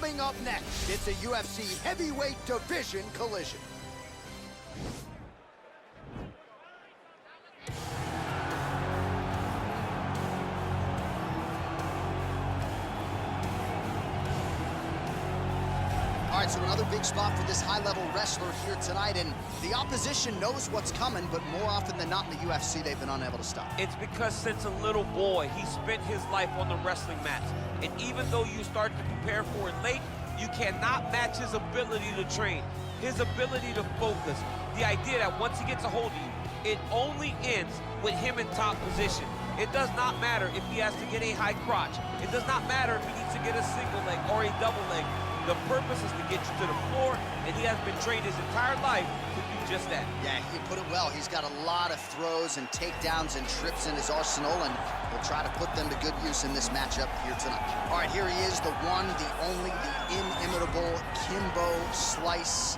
Coming up next, it's a UFC heavyweight division collision. All right, so another big spot for this high-level wrestler here tonight, and the opposition knows what's coming, but more often than not in the UFC, they've been unable to stop. It's because since a little boy, he spent his life on the wrestling mats. And even though you start to prepare for it late, you cannot match his ability to train, his ability to focus. The idea that once he gets a hold of you, it only ends with him in top position. It does not matter if he has to get a high crotch. It does not matter if he needs to get a single leg or a double leg. The purpose is to get you to the floor, and he has been trained his entire life to do just that. Yeah, he put it well. He's got a lot of throws and takedowns and trips in his arsenal, and he'll try to put them to good use in this matchup here tonight. All right, here he is, the one, the only, the inimitable Kimbo Slice.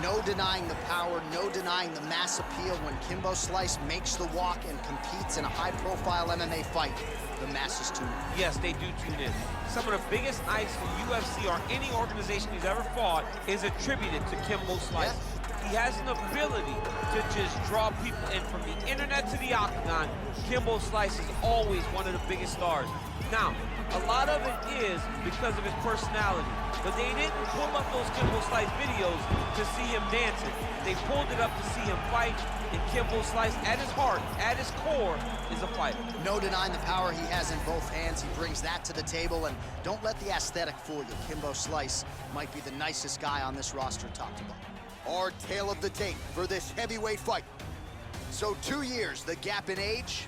No denying the power, no denying the mass appeal. When Kimbo Slice makes the walk and competes in a high-profile MMA fight, the masses tune in. Yes, they do tune in. Some of the biggest nights for UFC or any organization he's ever fought is attributed to Kimbo Slice. Yeah. He has an ability to just draw people in from the internet to the octagon. Kimbo Slice is always one of the biggest stars. Now, a lot of it is because of his personality, but they didn't pull up those Kimbo Slice videos to see him dancing. They pulled it up to see him fight, and Kimbo Slice, at his heart, at his core, is a fighter. No denying the power he has in both hands. He brings that to the table, and don't let the aesthetic fool you. Kimbo Slice might be the nicest guy on this roster, top to bottom. Our tale of the tape for this heavyweight fight. So 2 years, the gap in age,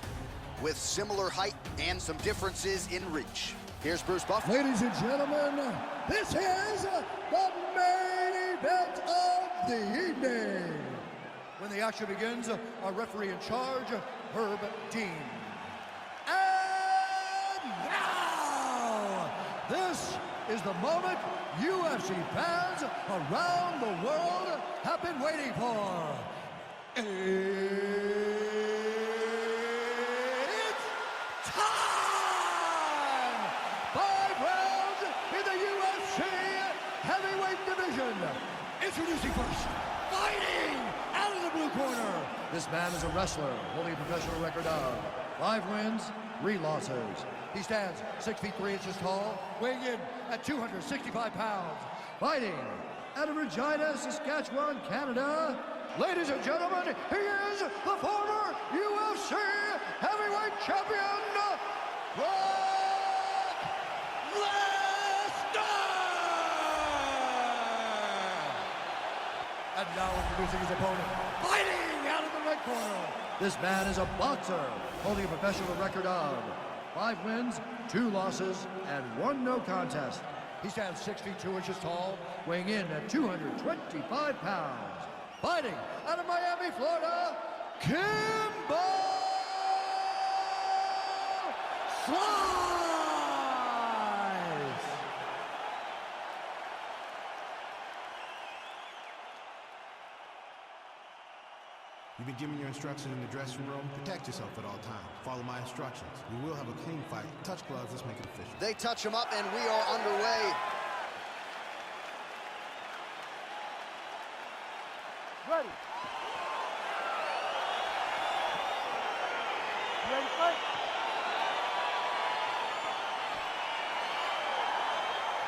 with similar height and some differences in reach. Here's Bruce Buffer. Ladies and gentlemen, this is the main event of the evening. When the action begins, our referee in charge, Herb Dean. And now, this is the moment UFC fans around the world have been waiting for. Introducing first, fighting out of the blue corner. This man is a wrestler holding a professional record of 5 wins, 3 losses. He stands 6 feet 3 inches tall, weighing in at 265 pounds. Fighting out of Regina, Saskatchewan, Canada. Ladies and gentlemen, he is the former UFC heavyweight champion, Brock Lesnar! And now introducing his opponent, fighting out of the red corner. This man is a boxer, holding a professional record of 5 wins, 2 losses, and 1 no contest. He stands 6 feet 2 inches tall, weighing in at 225 pounds. Fighting out of Miami, Florida, Kimbo Slice! You've been given your instructions in the dressing room. Protect yourself at all times. Follow my instructions. We will have a clean fight. Touch gloves. Let's make it official. They touch him up, and we are underway. Ready. You ready to fight?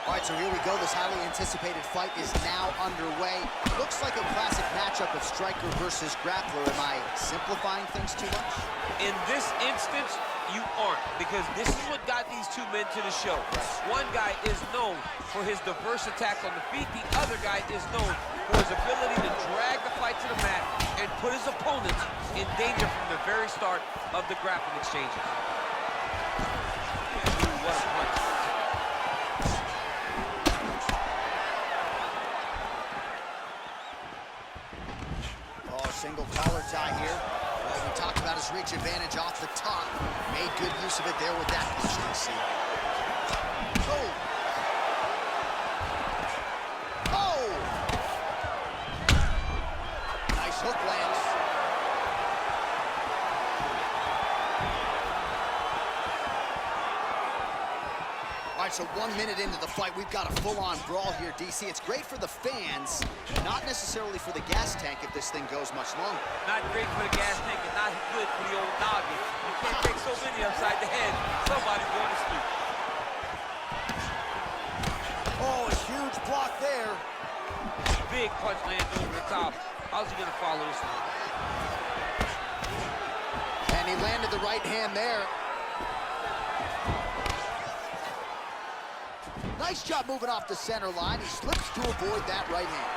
All right, so here we go. This highly anticipated fight is now underway. Looks like a classic matchup of striker versus grappler. Am I simplifying things too much? In this instance, you aren't, because this is what got these two men to the show. One guy is known for his diverse attacks on the feet. The other guy is known for his ability to drag the fight to the mat and put his opponents in danger from the very start of the grappling exchanges. Ooh, what a punch. Single collar tie here. Well, we talked about his reach advantage off the top. Made good use of it there with that punch, DC. Oh! Oh! Nice hook lands. All All right, so 1 minute into the fight, we've got a full-on brawl here, DC. It's great for the fans, not necessarily for the gas tank if this thing goes much longer. Not great for the gas tank and not good for the old noggin. You can't take so many upside the head. Somebody's going to sleep. Oh, a huge block there. Big punch lands over the top. How's he going to follow this one? And he landed the right hand there. Nice job moving off the center line. He slips to avoid that right hand.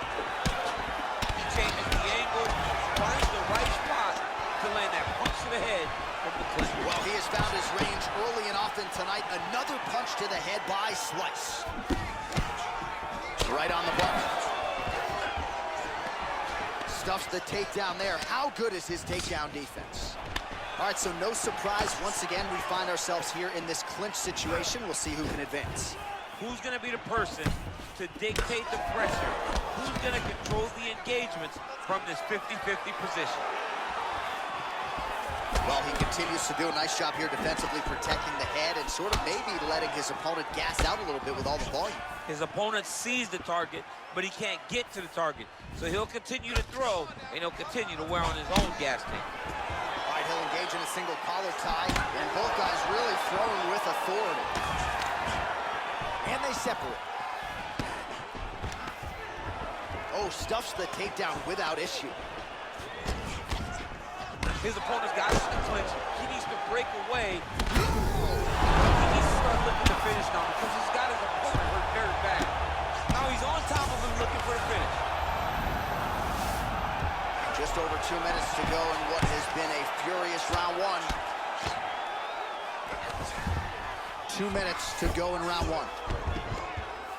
He changes the angle, finds the right spot to land that punch to the head from the clinch. Well, he has found his range early and often tonight. Another punch to the head by Slice. Right on the button. Stuffs the takedown there. How good is his takedown defense? All right, so no surprise. Once again, we find ourselves here in this clinch situation. We'll see who can advance. Who's going to be the person to dictate the pressure? Who's going to control the engagements from this 50-50 position? Well, he continues to do a nice job here defensively, protecting the head and sort of maybe letting his opponent gas out a little bit with all the volume. His opponent sees the target, but he can't get to the target. So he'll continue to throw, and he'll continue to wear on his own gas tank. All right, he'll engage in a single collar tie, and both guys really throwing with authority. And they separate. Oh, stuffs the takedown without issue. His opponent's got him in the clinch. He needs to break away. He needs to start looking to finish now because he's got his opponent hurt very bad. Now he's on top of him looking for the finish. Just over 2 minutes to go in what has been a furious round one. 2 minutes to go in round one.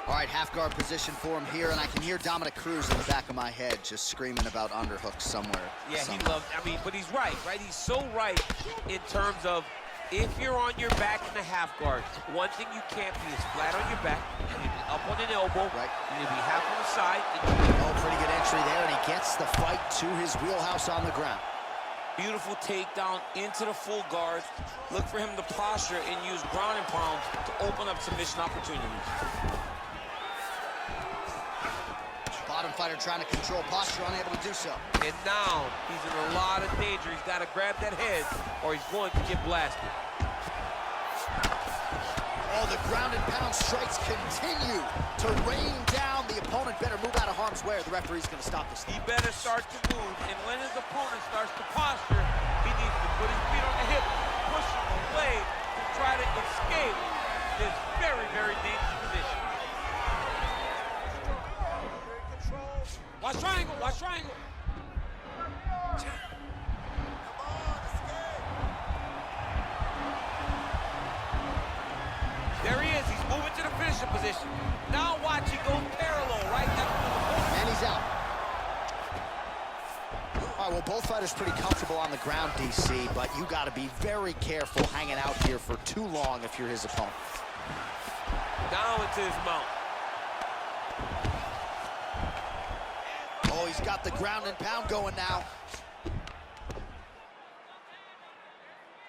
All right, half guard position for him here, and I can hear Dominic Cruz in the back of my head just screaming about underhooks somewhere. Yeah, he loves, but he's right? He's so right in terms of if you're on your back in the half guard, one thing you can't be is flat on your back. You need to be up on an elbow. Right. You need to be half on the side. Oh, pretty good entry there, and he gets the fight to his wheelhouse on the ground. Beautiful takedown into the full guard. Look for him to posture and use ground and pound to open up submission opportunities. Bottom fighter trying to control posture, unable to do so. And now he's in a lot of danger. He's got to grab that head or he's going to get blasted. Oh, the ground and pound strikes continue to rain down. The opponent better move out of harm's way or the referee's going to stop this. He better start to move, and when his opponent starts to posture, he needs to put his feet on the hip, push him away to try to escape this very, very dangerous position. Watch triangle, watch triangle. There he is, he's moving to the finishing position. Now watch, he goes parallel, right? And he's out. All right, well, both fighters pretty comfortable on the ground, DC, but you got to be very careful hanging out here for too long if you're his opponent. Down into his mount. Oh, he's got the ground and pound going now.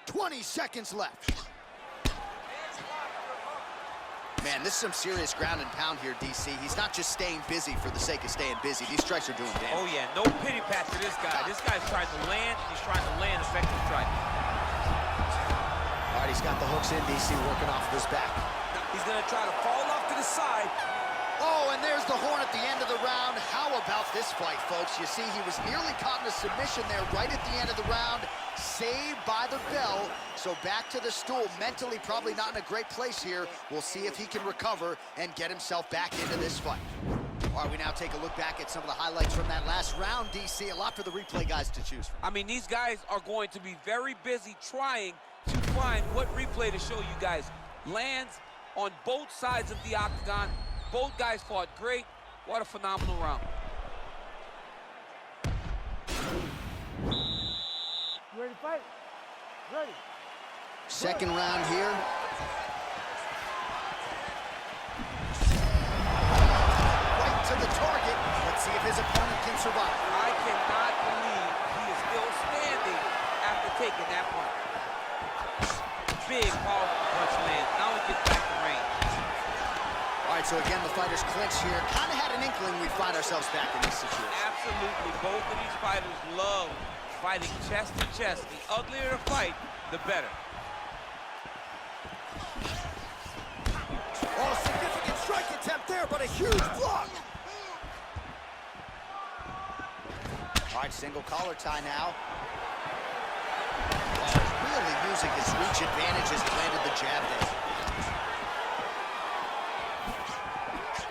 20 seconds left. Man, this is some serious ground and pound here, DC. He's not just staying busy for the sake of staying busy. These strikes are doing damage. Oh, yeah, no pity pat for this guy. This guy's trying to land, and he's trying to land effective strike. All right, he's got the hooks in, DC, working off of his back. He's going to try to fall off to the side. Oh, and there's the horn at the end of the round. How about this fight, folks? You see, he was nearly caught in a submission there right at the end of the round. Saved by the bell. So back to the stool. Mentally, probably not in a great place here. We'll see if he can recover and get himself back into this fight. All right, we now take a look back at some of the highlights from that last round, DC. A lot for the replay guys to choose from. I mean, these guys are going to be very busy trying to find what replay to show you guys. Lands on both sides of the octagon. Both guys fought great. What a phenomenal round. You ready to fight? Ready. Second round here. Right to the target. Let's see if his opponent can survive. I cannot believe he is still standing after taking that punch. Big, powerful punch lands. Now he gets back to range. right, so again, the fighters clinch here. Kind of had an inkling we'd find ourselves back in this situation. Absolutely. Both of these fighters love fighting chest to chest. The uglier the fight, the better. Oh, significant strike attempt there, but a huge block. All right, single collar tie now. Oh, he's really using his reach advantage as he landed the jab there.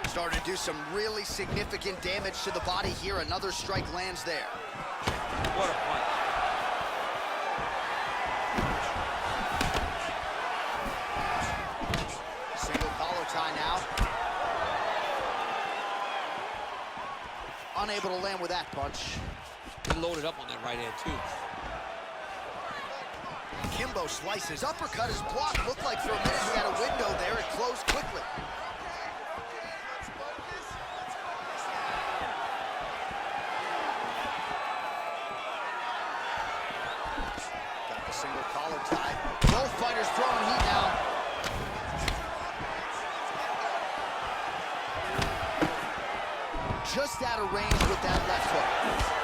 Starting to do some really significant damage to the body here. Another strike lands there. What a punch. Single collar tie now. Unable to land with that punch. He loaded up on that right hand, too. Kimbo slices. Uppercut is blocked. Looked like for a minute he had a window there. It closed quickly. Got the single collar tie. Both fighters throwing heat now. Just out of range with that left hook.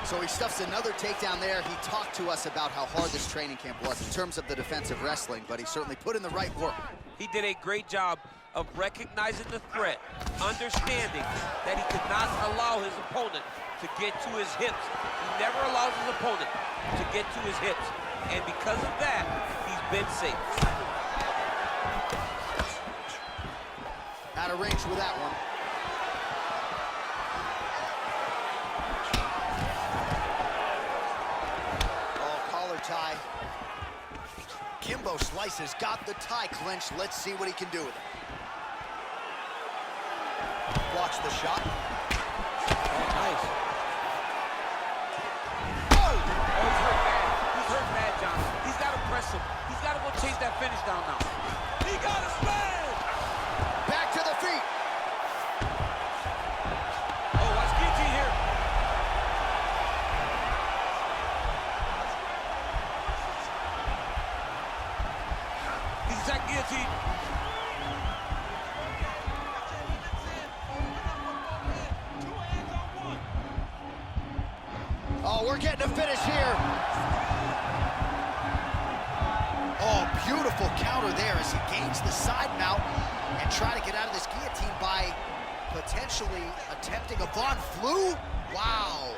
So he stuffs another takedown there. He talked to us about how hard this training camp was in terms of the defensive wrestling, but he certainly put in the right work. He did a great job of recognizing the threat, understanding that he could not allow his opponent to get to his hips. He never allows his opponent to get to his hips. And because of that, he's been safe. Out of range with that one. Tie. Kimbo slices, got the tie clinched. Let's see what he can do with it. Watch the shot. Oh, nice. Oh, he's hurt bad. He's hurt bad, John. He's got to press him. He's got to go chase that finish down now. He got his man. Back to the feet. Oh, watch guillotine here. That guillotine. Oh, we're getting a finish here. Oh, beautiful counter there as he gains the side mount and try to get out of this guillotine by potentially attempting a Von Flue. Wow.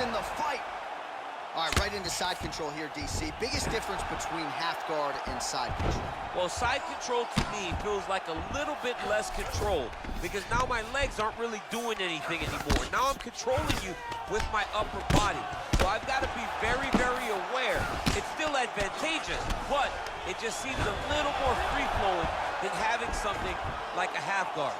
In the fight. All right, right into side control here, DC. Biggest difference between half guard and side control? Well, side control to me feels like a little bit less control because now my legs aren't really doing anything anymore. Now I'm controlling you with my upper body. So I've got to be very, very aware. It's still advantageous, but it just seems a little more free-flowing than having something like a half guard.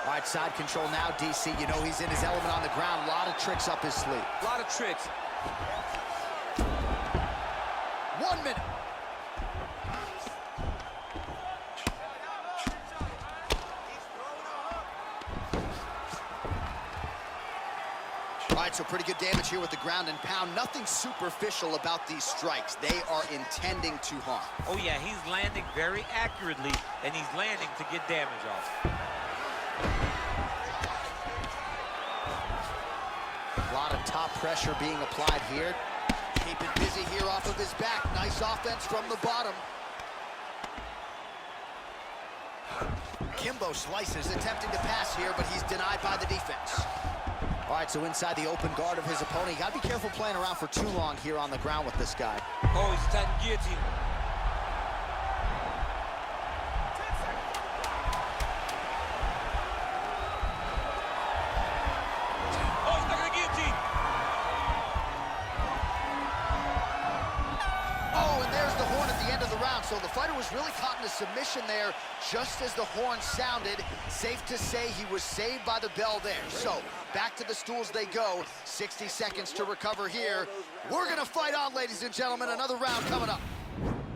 All right, side control now, DC. You know he's in his element on the ground. A lot of tricks up his sleeve. A lot of tricks. 1 minute. All right, so pretty good damage here with the ground and pound. Nothing superficial about these strikes. They are intending to harm. Oh, yeah, he's landing very accurately, and he's landing to get damage off. A lot of top pressure being applied here. Keeping busy here off of his back. Nice offense from the bottom. Kimbo slices, attempting to pass here, but he's denied by the defense. All right, so inside the open guard of his opponent. You gotta be careful playing around for too long here on the ground with this guy. Oh, he's attacking guillotine. So the fighter was really caught in a submission there just as the horn sounded. Safe to say he was saved by the bell there. So back to the stools they go. 60 seconds to recover here. We're gonna fight on, ladies and gentlemen. Another round coming up.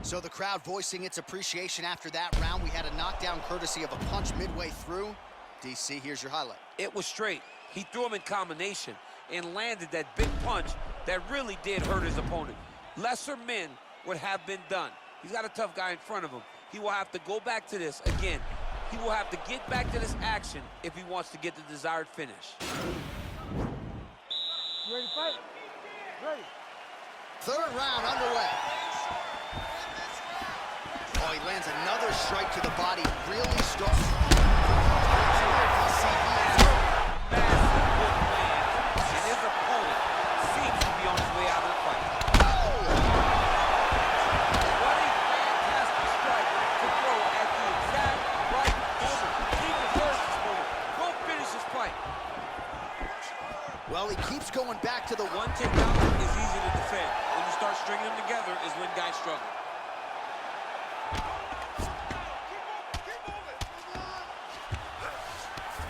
So the crowd voicing its appreciation after that round. We had a knockdown courtesy of a punch midway through. DC, here's your highlight. It was straight. He threw him in combination and landed that big punch that really did hurt his opponent. Lesser men would have been done. He's got a tough guy in front of him. He will have to go back to this again. He will have to get back to this action if he wants to get the desired finish. You ready to fight? Ready. Third round underway. Oh, he lands another strike to the body. Really strong. And his opponent seems to be on his way out of the fight. What a fantastic strike to throw at the exact right moment. He deserves this moment. Go finish this fight. Well, he keeps going back to the One takedown is easy to defend. When you start stringing them together is when guys struggle.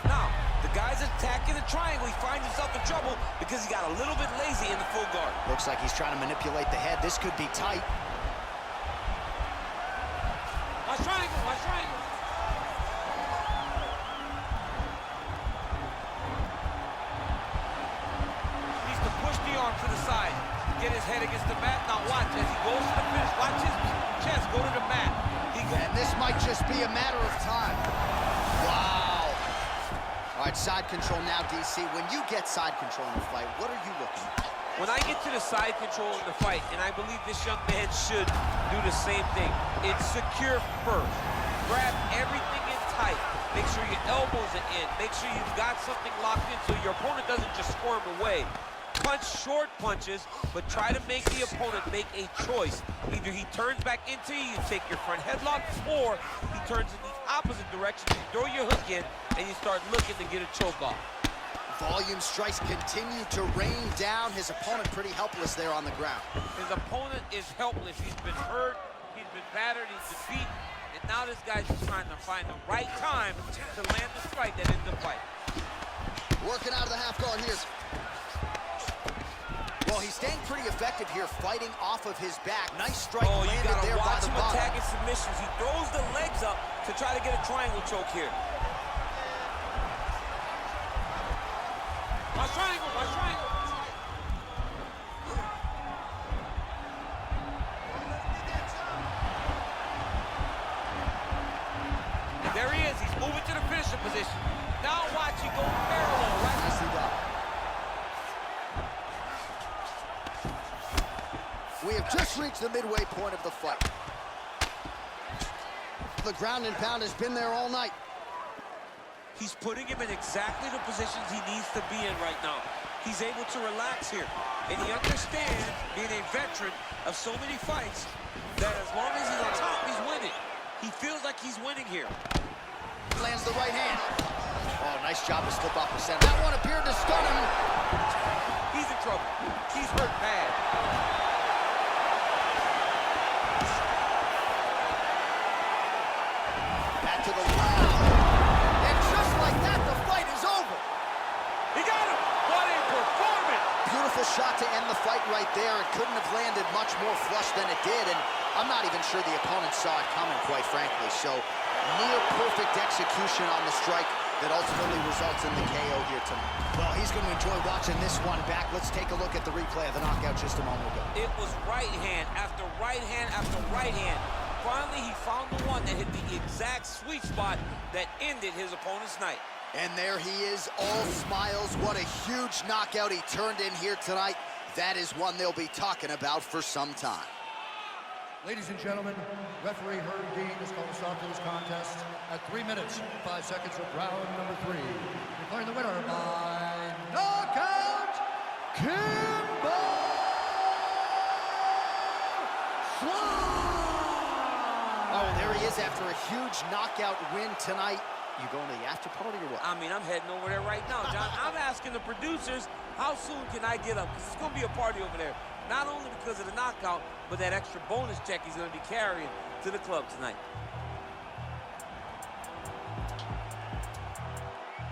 Now, the guy's attacking the triangle. He finds himself in trouble because he got a little bit lazy in the full guard. Looks like he's trying to manipulate the head. This could be tight. Watch triangle, watch triangle. Needs to push the arm to the side. Get his head against the mat. Now watch as he goes to the finish. Watch his chest go to the mat. And this might just be a matter of time. Wow. All right, side control now, DC. When you get side control in the fight, what are you looking at? When I get to the side control in the fight, and I believe this young man should do the same thing, it's secure first. Grab everything in tight. Make sure your elbows are in. Make sure you've got something locked in so your opponent doesn't just squirm away. Punch short punches, but try to make the opponent make a choice. Either he turns back into you, you take your front headlock, or he turns in the opposite direction, you throw your hook in, and you start looking to get a choke off. Volume strikes continue to rain down. His opponent pretty helpless there on the ground. His opponent is helpless. He's been hurt, he's been battered, he's been beaten, and now this guy's just trying to find the right time to land the strike that ends the fight. Working out of the half guard here. Well, he's staying pretty effective here, fighting off of his back. Nice strike landed there by the bottom. Watch him attacking submissions. He throws the legs up to try to get a triangle choke here. Watch triangle, watch triangle. And there he is. He's moving to the finishing position. Now watch him go parallel, right? Nicely done. We have just reached the midway point of the fight. The ground and pound has been there all night. He's putting him in exactly the positions he needs to be in right now. He's able to relax here. And he understands, being a veteran of so many fights, that as long as he's on top, he's winning. He feels like he's winning here. Lands the right hand. Oh, nice job to slip off the center. That one appeared to stun him. He's in trouble. He's hurt bad. Back to the ground. And just like that, the fight is over. He got him. What a performance. Beautiful shot to end the fight right there. It couldn't have landed much more flush than it did, and I'm not even sure the opponent saw it coming, quite frankly. So, near perfect execution on the strike that ultimately results in the KO here tonight. Well, he's going to enjoy watching this one back. Let's take a look at the replay of the knockout just a moment ago. It was right hand after right hand after right hand. Finally, he found the one that hit the exact sweet spot that ended his opponent's night. And there he is, all smiles. What a huge knockout he turned in here tonight. That is one they'll be talking about for some time. Ladies and gentlemen, referee Herb Dean has called a stop to this contest at 3 minutes, 5 seconds of round number 3. Declaring the winner by knockout, Kimbo Oh, there he is after a huge knockout win tonight. You going to the after party or what? I mean, I'm heading over there right now, John. I'm asking the producers, how soon can I get up? Because it's going to be a party over there. Not only because of the knockout, but that extra bonus check he's going to be carrying to the club tonight.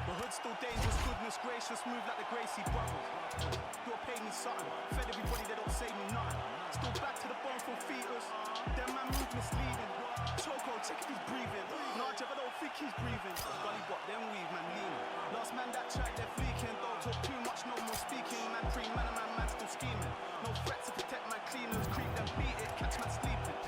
The hood's still dangerous, goodness gracious, move like the Gracie brothers. You'll pay me something, fed everybody, they don't say me nothing. Still back to the bone for fetus. Them man misleading. Choco, check if he's breathing. Nah, Jeff, I don't think he's breathing. Gully got them weave, man, leaning. Last man that tried, they're fleeking. Don't talk too much, no more speaking. Man, free man, and man still scheming. No threats to protect my cleaners. Creep them, beat it, catch man sleeping.